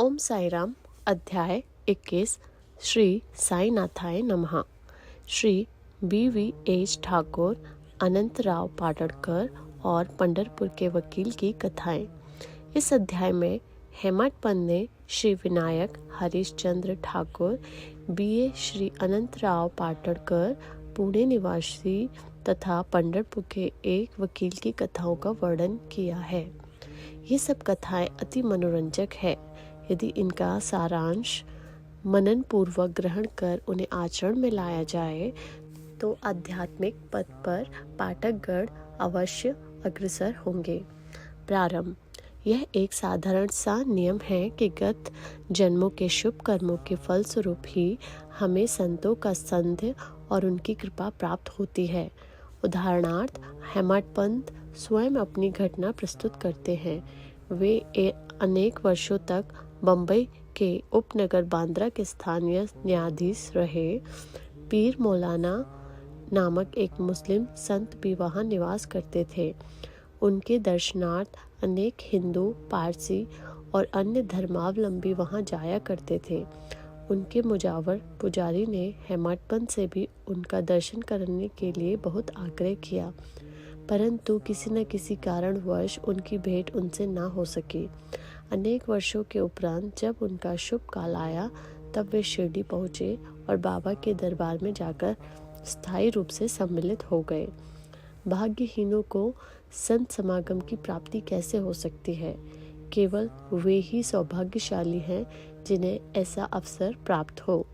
ओम साई राम। अध्याय 21। श्री साईनाथाय नमः। श्री BVH ठाकुर, अनंतराव पाटड़कर और पंढरपुर के वकील की कथाएं। इस अध्याय में हेमाडपंत ने श्री विनायक हरिश्चंद्र ठाकुर, BA श्री अनंतराव पाटड़कर, पुणे निवासी तथा पंढरपुर के एक वकील की कथाओं का वर्णन किया है। ये सब कथाएं अति मनोरंजक है। यदि इनका सारांश मनन पूर्वक ग्रहण कर उन्हें आचरण में लाया जाए तो आध्यात्मिक पथ पर पाठकगण अवश्य अग्रसर होंगे। प्रारंभ। यह एक साधारण सा नियम है कि गत जन्मों के शुभ कर्मों के फलस्वरूप ही हमें संतों का संध्य और उनकी कृपा प्राप्त होती है। उदाहरणार्थ, हेमाडपंत स्वयं अपनी घटना प्रस्तुत करते हैं। वे अनेक वर्षों तक बम्बई के उपनगर बांद्रा के स्थानीय न्यायाधीश रहे। पीर मौलाना नामक एक मुस्लिम संत भी वहाँ निवास करते थे। उनके दर्शनार्थ अनेक हिंदू, पारसी और अन्य धर्मावलंबी वहाँ जाया करते थे। उनके मुजावर पुजारी ने हेमाडपंत से भी उनका दर्शन करने के लिए बहुत आग्रह किया, परंतु किसी न किसी कारणवश उनकी भेंट उनसे ना हो सकी। अनेक वर्षों के उपरांत जब उनका शुभ काल आया तब वे शिरडी पहुँचे और बाबा के दरबार में जाकर स्थायी रूप से सम्मिलित हो गए। भाग्यहीनों को संत समागम की प्राप्ति कैसे हो सकती है? केवल वे ही सौभाग्यशाली हैं जिन्हें ऐसा अवसर प्राप्त हो।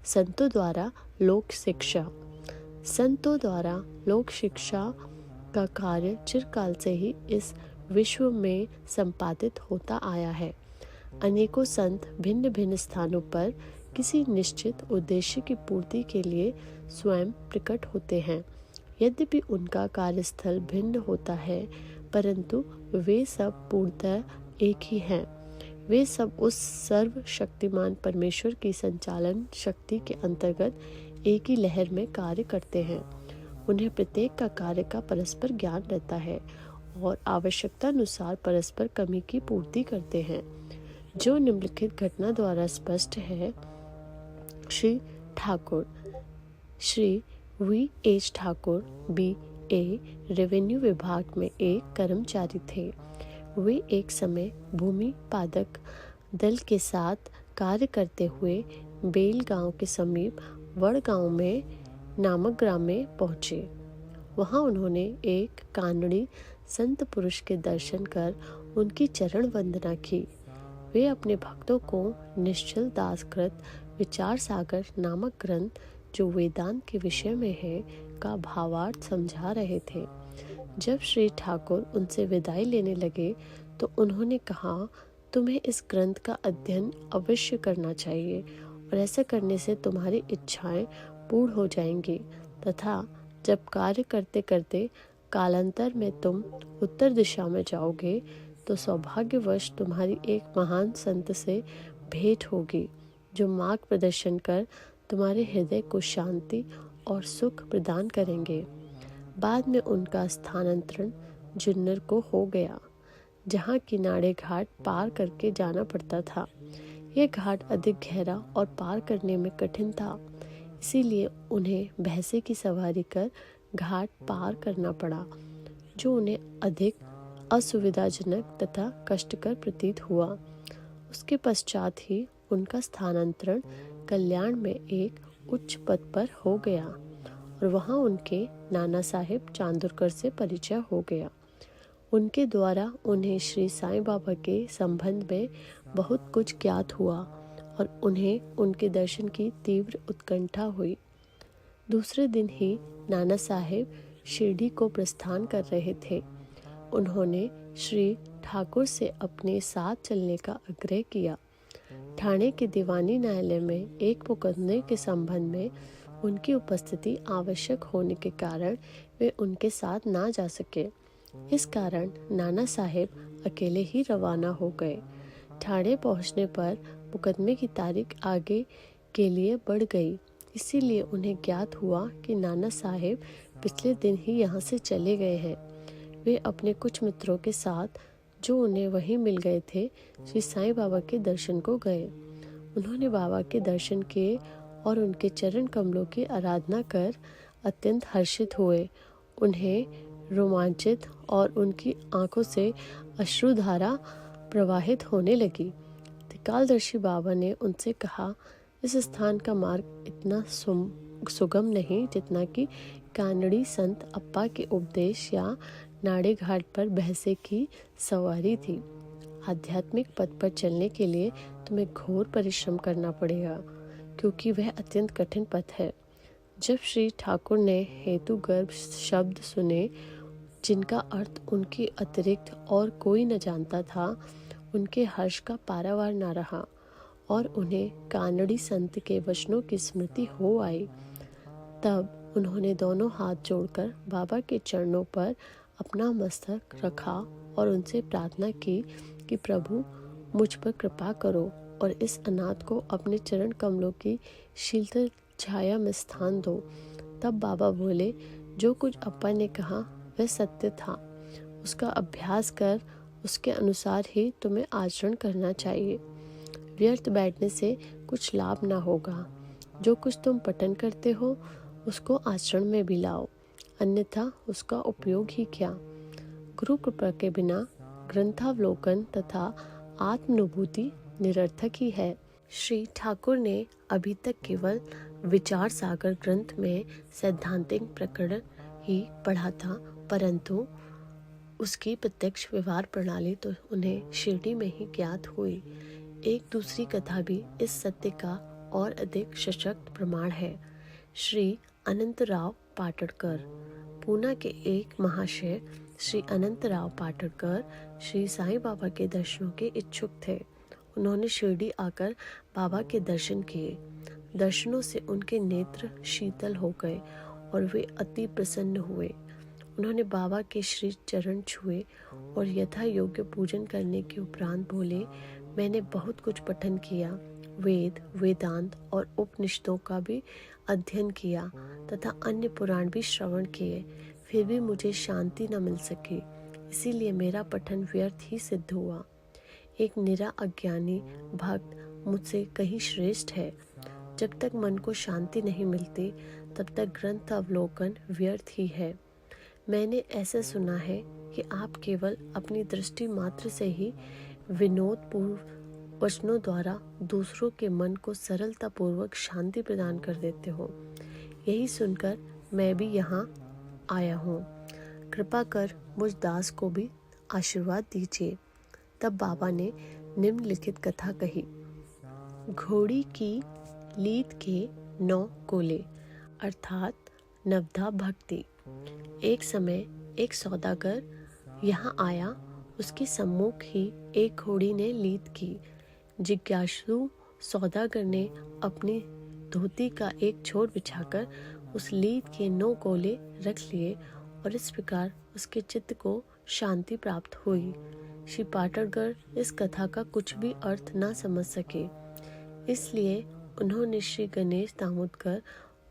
संतों द्वारा लोक शिक्षा। संतों द्वारा लोक शिक्षा का कार्य चिरकाल से ही इस विश्व में संपादित होता आया है। अनेकों संत भिन्न भिन्न स्थानों पर किसी निश्चित उद्देश्य की पूर्ति के लिए स्वयं प्रकट होते हैं। यद्यपि उनका कार्यस्थल भिन्न होता है, परंतु वे सब पूर्णतः एक ही हैं। वे सब उस सर्वशक्तिमान परमेश्वर की संचालन शक्ति के अंतर्गत एक ही लहर में कार्य करते हैं। उन्हें प्रत्येक का कार्य का परस्पर ज्ञान रहता है और आवश्यकता अनुसार परस्पर कमी की पूर्ति करते हैं। जो निम्नलिखित घटना द्वारा स्पष्ट है। Shri Thakur, Shri VH Thakur BA revenue विभाग में एक कर्मचारी थे। वे एक समय भूमि पादक दल के साथ कार्य करते हुए बेल गांव के समीप वड़गांव में नामक ग्राम में पहुंचे। वहां उन्होंने एक कानड़ी संत पुरुष के दर्शन कर उनकी चरण वंदना की। वे अपने भक्तों को निश्चल दासकृत विचार सागर नामक ग्रंथ, जो वेदांत के विषय में है, का भावार्थ समझा रहे थे। जब श्री ठाकुर उनसे विदाई लेने लगे तो उन्होंने कहा, तुम्हें इस ग्रंथ का अध्ययन अवश्य करना चाहिए और ऐसा करने से तुम्हारी इच्छाएं पूर्ण हो जाएंगी तथा जब कार्य करते करते कालांतर में तुम उत्तर दिशा में जाओगे तो सौभाग्यवश तुम्हारी एक महान संत से भेंट होगी, जो मार्ग प्रदर्शन कर तुम्हारे हृदय को शांति और सुख प्रदान करेंगे। बाद में उनका स्थानांतरण जुन्नर को हो गया, जहाँ किनारे घाट पार करके जाना पड़ता था। यह घाट अधिक गहरा और पार करने में कठिन था, इसीलिए उन्हें भैंसे की सवारी कर घाट पार करना पड़ा, जो उन्हें अधिक असुविधाजनक तथा कष्टकर प्रतीत हुआ। उसके पश्चात ही उनका स्थानांतरण कल्याण में एक उच्च पद पर हो गया और वहां उनके नाना साहेब चांदुरकर से परिचय हो गया। उनके द्वारा उन्हें श्री साईं बाबा के संबंध में बहुत कुछ ज्ञात हुआ और उन्हें उनके दर्शन की तीव्र उत्कंठा हुई। दूसरे दिन ही नाना साहेब शिरडी को प्रस्थान कर रहे थे। उन्होंने श्री ठाकुर से अपने साथ चलने का आग्रह किया। ठाणे के दीवानी न्यायालय में एक मुकदमे के संबंध में उनकी उपस्थिति आवश्यक होने के कारण वे उनके साथ ना जा सके। इस कारण नाना साहेब अकेले ही रवाना हो गए। ठाणे पहुंचने पर मुकदमे की तारीख आगे के लिए बढ़ गई, इसीलिए उन्हें ज्ञात हुआ कि नाना साहेब पिछले दिन ही यहाँ से चले गए हैं। वे अपने कुछ मित्रों के साथ जो उन्हें वहीं मिल गए थे, श्री साईं बाबा के दर्शन को गए। उन्होंने बाबा के दर्शन किए और उनके चरण कमलों की आराधना कर अत्यंत हर्षित हुए। उन्हें रोमांचित और उनकी आंखों से अश्रुधारा प्रवाहित होने लगी। त्रिकालदर्शी बाबा ने उनसे कहा, इस स्थान का मार्ग इतना सुगम नहीं जितना कि कानड़ी संत अप्पा के उपदेश या नाड़े घाट पर भैंसे की सवारी थी। आध्यात्मिक पथ पर चलने के लिए तुम्हें घोर परिश्रम करना पड़ेगा, क्योंकि वह अत्यंत कठिन पथ है। जब श्री ठाकुर ने हेतुगर्भ शब्द सुने, जिनका अर्थ उनके अतिरिक्त और कोई न जानता था, उनके हर्ष का पारावार न रहा और उन्हें कानड़ी संत के वचनों की स्मृति हो आई। तब उन्होंने दोनों हाथ जोड़कर बाबा के चरणों पर अपना मस्तक रखा और उनसे प्रार्थना की कि प्रभु मुझ पर कृपा करो और इस अनाथ को अपने चरण कमलों की शीतल छाया में स्थान दो। तब बाबा बोले, जो कुछ अप्पा ने कहा वह सत्य था। उसका अभ्यास कर उसके अनुसार ही तुम्हें आचरण करना चाहिए। व्यर्थ बैठने से कुछ लाभ ना होगा। जो कुछ तुम पठन करते हो उसको आचरण में भी लाओ, अन्यथा उसका उपयोग ही क्या। गुरु कृपा के बिना ग्रंथावलोकन तथा आत्मानुभूति निरर्थक ही है। श्री ठाकुर ने अभी तक केवल विचार सागर ग्रंथ में सैद्धांतिक प्रकरण ही पढ़ा था, परंतु उसकी प्रत्यक्ष व्यवहार प्रणाली तो उन्हें शिरडी में ही ज्ञात हुई। एक दूसरी कथा भी इस सत्य का और अधिक सशक्त प्रमाण है। श्री अनंतराव पाटड़कर, पूना के एक महाशय श्री अनंतराव पाटड़कर श्री साईं बाबा के दर्शनों के इच्छुक थे। उन्होंने शिरडी आकर बाबा के दर्शन किए। दर्शनों से उनके नेत्र शीतल हो गए और वे अति प्रसन्न हुए। उन्होंने बाबा के श्री चरण छुए और यथा योग्य पूजन करने के उपरांत बोले, मैंने बहुत कुछ पठन किया, वेद, वेदांत और उपनिषदों का भी अध्ययन किया तथा अन्य पुराण भी श्रवण किए, फिर भी मुझे शांति न मिल सकी। इसीलिए मेरा पठन व्यर्थ ही सिद्ध हुआ। एक निरा अज्ञानी भक्त मुझसे कहीं श्रेष्ठ है। जब तक मन को शांति नहीं मिलती तब तक ग्रंथ अवलोकन व्यर्थ ही है। मैंने ऐसा सुना है कि आप केवल अपनी दृष्टि मात्र से ही विनोदपूर्ण वचनों द्वारा दूसरों के मन को सरलता पूर्वक शांति प्रदान कर देते हो। यही सुनकर मैं भी यहाँ आया हूँ। कृपा कर मुझ दास को भी आशीर्वाद दीजिए। तब बाबा ने निम्नलिखित कथा कही। घोड़ी की लीद के 9 कोले, अर्थात नवधा भक्ति। एक समय एक सौदागर यहाँ आया। उसके सम्मुख ही एक घोड़ी ने लीद की। जिज्ञासु सौदागर ने अपनी धोती का एक छोर बिछाकर उस लीद के 9 कोले रख लिए और इस प्रकार उसके चित्त को शांति प्राप्त हुई। श्री पाटड़कर इस कथा का कुछ भी अर्थ न समझ सके, इसलिए उन्होंने श्री गणेश दामोदकर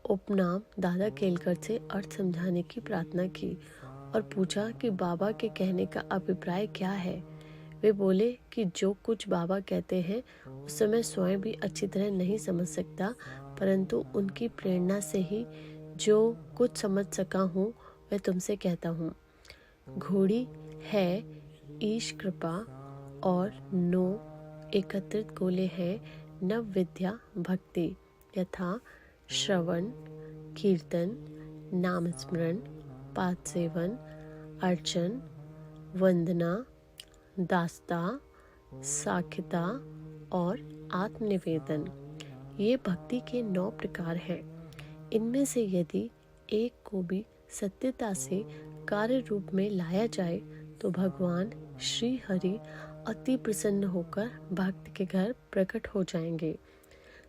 उपनाम दादा केलकर से अर्थ समझाने की प्रार्थना की और पूछा कि बाबा के कहने का अभिप्राय क्या है। वे बोले कि जो कुछ बाबा कहते हैं उस समय स्वयं भी अच्छी तरह नहीं समझ सकता, परंतु उनकी प्रेरणा से ही जो कुछ समझ सका हूँ वह तुमसे कहता हूँ। घोड़ी है ईश कृपा और 9 एकत्रित गोले हैं नव विद्या भक्ति, यथा श्रवण, कीर्तन, नाम स्मरण, पाद सेवन, अर्चन, वंदना, दास्ता, साखिता और आत्मनिवेदन। ये भक्ति के 9 प्रकार हैं। इनमें से यदि एक को भी सत्यता से कार्य रूप में लाया जाए तो भगवान श्री हरि अति प्रसन्न होकर भक्त के घर प्रकट हो जाएंगे।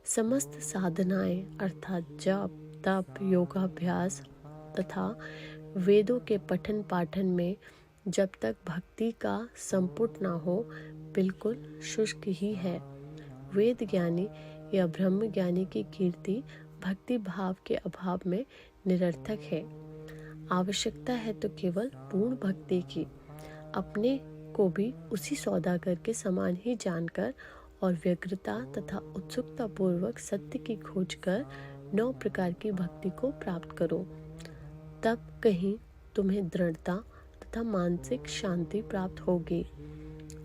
समस्त साधनाएं अर्थात जप, तप, योगाभ्यास तथा वेदों के पठन पाठन में जब तक भक्ति का संपुट ना हो बिल्कुल शुष्क ही है। वेद ज्ञानी या ब्रह्म ज्ञानी की कीर्ति भक्ति भाव के अभाव में निरर्थक है। आवश्यकता है तो केवल पूर्ण भक्ति की। अपने को भी उसी सौदागर के समान ही जानकर और व्यग्रता तथा उत्सुकता पूर्वक सत्य की खोज कर 9 प्रकार की भक्ति को प्राप्त करो। तब कहीं तुम्हें दृढ़ता तथा मानसिक शांति प्राप्त होगी।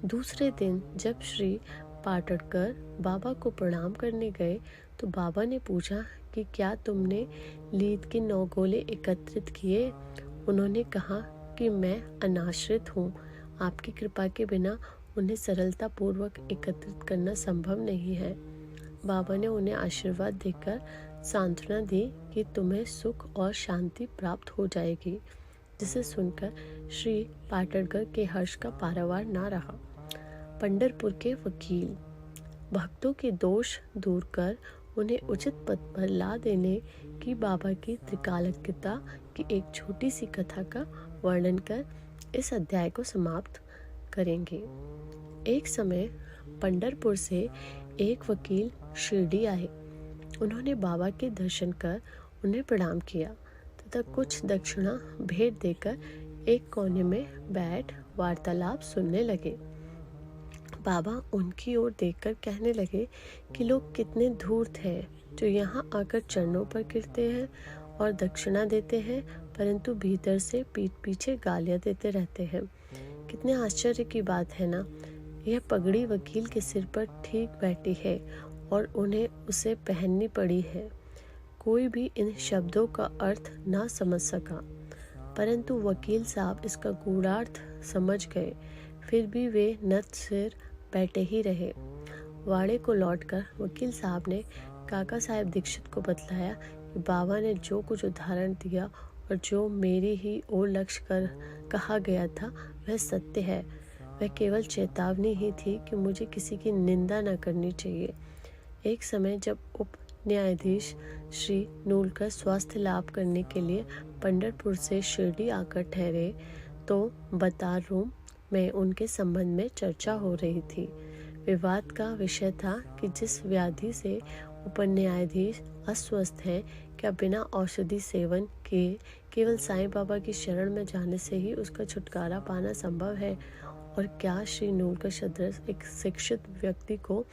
दूसरे दिन जब श्री पाटड़कर बाबा को प्रणाम करने गए तो बाबा ने पूछा कि क्या तुमने लीद के 9 गोले एकत्रित किए? उन्होंने कहा कि मैं अनाश्रित हूँ, आपकी कृपा के बिना उन्हें सरलता पूर्वक एकत्रित करना संभव नहीं है। बाबा ने उन्हें आशीर्वाद देकर सांत्वना दी कि तुम्हें सुख और शांति प्राप्त हो जाएगी, जिसे सुनकर श्री पाटड़कर के हर्ष का पारावार ना रहा। पंढरपुर के वकील। भक्तों के दोष दूर कर उन्हें उचित पद पर ला देने की बाबा की त्रिकालज्ञता की एक छोटी सी कथा का वर्णन कर इस अध्याय को समाप्त करेंगे। एक समय पंढरपुर से एक वकील शिरडी आए। उन्होंने बाबा के दर्शन कर उन्हें प्रणाम किया तथा कुछ दक्षिणा भेंट देकर एक कोने में बैठ वार्तालाप सुनने लगे। बाबा उनकी ओर देखकर कहने लगे कि लोग कितने धूर्त हैं जो यहाँ आकर चरणों पर गिरते हैं और दक्षिणा देते हैं, परंतु भीतर से पीठ पीछे गालियाँ देते रहते हैं। कितने आश्चर्य की बात है ना। यह पगड़ी वकील के सिर पर ठीक बैठी है और उन्हें उसे पहननी पड़ी है। कोई भी इन शब्दों का अर्थ ना समझ सका, परंतु वकील साहब इसका गूढ़ार्थ समझ गए। फिर भी वे नत सिर बैठे ही रहे। वाड़े को लौटकर वकील साहब ने काका साहेब दीक्षित को बतलाया कि बाबा ने जो कुछ उदाहरण दिया और जो मेरी ही ओर लक्ष्य कर कहा गया था वह सत्य है। वह केवल चेतावनी ही थी कि मुझे किसी की निंदा न करनी चाहिए। एक समय जब उप न्यायाधीश श्री नूलकर स्वास्थ्य लाभ करने के लिए पंढरपुर से शिरडी आकर ठहरे तो बतार रूम में उनके संबंध में चर्चा हो रही थी। विवाद का विषय था कि जिस व्याधि से उप न्यायाधीश अस्वस्थ हैं, क्या बिना औषधि सेवन किए केवल साईं बाबा की शरण में जाने से ही उसका छुटकारा पाना संभव है, और क्या श्री नूलकर सदृश एक शिक्षित व्यक्ति को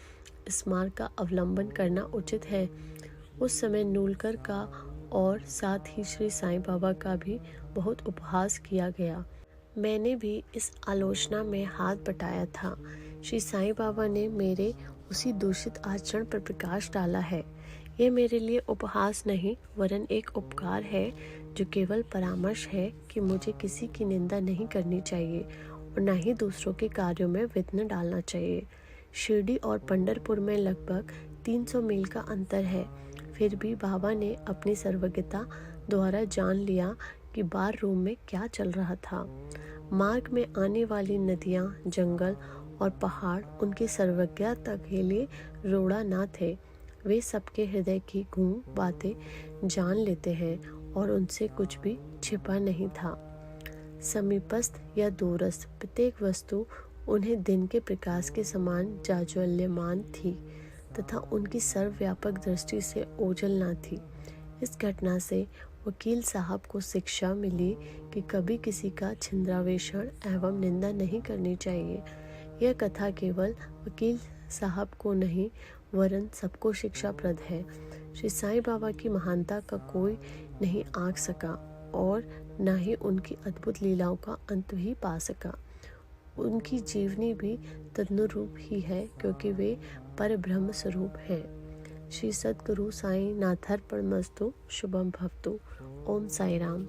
इस मार्ग का अवलंबन करना उचित है। उस समय नूलकर का और साथ ही श्री साईं बाबा का भी बहुत उपहास किया गया। मैंने भी इस आलोचना में हाथ बटाया था। श्री साईं बाबा ने मेरे उसी दूषित आचरण पर प्रकाश डाला है। यह मेरे लिए उपहास नहीं वरन एक उपकार है, जो केवल परामर्श है कि मुझे किसी की निंदा नहीं करनी चाहिए और न ही दूसरों के कार्यों में विघ्न डालना चाहिए। शिरडी और पंढरपुर में लगभग 300 मील का अंतर है। फिर भी बाबा ने अपनी सर्वज्ञता द्वारा जान लिया कि बार रूम में क्या चल रहा था। मार्ग में आने वाली नदियाँ, जंगल और पहाड़ उनकी सर्वज्ञता के लिए रोड़ा ना थे। वे सबके हृदय की गूढ़ बातें जान लेते हैं और उनसे कुछ भी छिपा नहीं था। समीपस्थ या दूरस्थ प्रत्येक वस्तु उन्हें दिन के प्रकाश के समान जाज्वल्यमान थी तथा उनकी सर्वव्यापक दृष्टि से ओझल न थी। इस घटना से वकील साहब को शिक्षा मिली कि कभी किसी का छिंद्रावेषण एवं निंदा नहीं करनी चाहिए। यह कथा केवल वकील साहब को नहीं वरन सबको शिक्षाप्रद है। श्री साईं बाबा की महानता का कोई नहीं आंक सका और न ही उनकी अद्भुत लीलाओं का अंत ही पा सका। उनकी जीवनी भी तदनुरूप ही है, क्योंकि वे परब्रह्म स्वरूप हैं। श्री सद्गुरु साईं नाथार्पणमस्तु। शुभम भवतु। ओम साई राम।